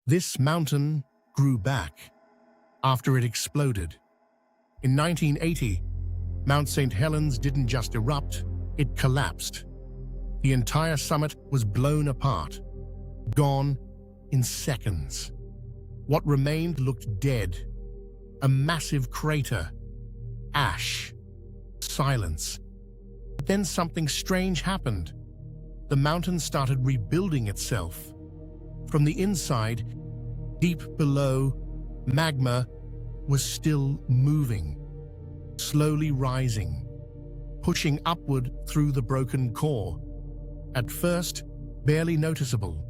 This mountain grew back after it exploded. In 1980, Mount St. Helens didn't just erupt, it collapsed. The entire summit was blown apart, gone in seconds. What remained looked dead. A massive crater, ash, silence. But then something strange happened. The mountain started rebuilding itself. From the inside, deep below, magma was still moving, slowly rising, pushing upward through the broken core. At first, barely noticeable,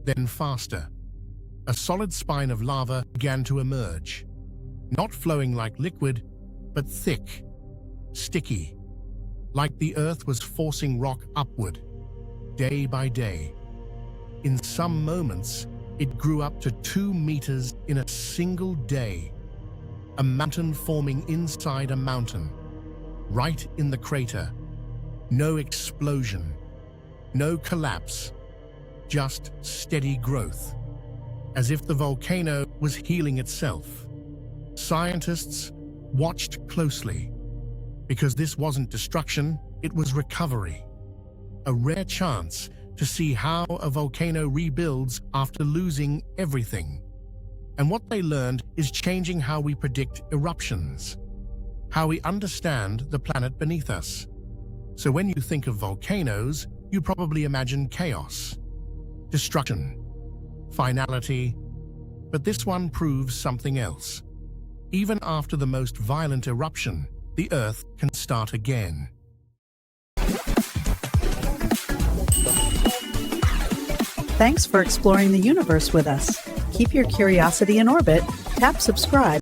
then faster. A solid spine of lava began to emerge, not flowing like liquid, but thick, sticky, like the earth was forcing rock upward, day by day. In some moments, it grew up to 2 meters in a single day. A mountain forming inside a mountain, right in the crater. No explosion, no collapse, just steady growth, as if the volcano was healing itself. Scientists watched closely, because this wasn't destruction, it was recovery. A rare chance to see how a volcano rebuilds after losing everything. And what they learned is changing how we predict eruptions, how we understand the planet beneath us. So when you think of volcanoes, you probably imagine chaos, destruction, finality, but this one proves something else. Even after the most violent eruption, the Earth can start again. Thanks for exploring the universe with us. Keep your curiosity in orbit, tap subscribe,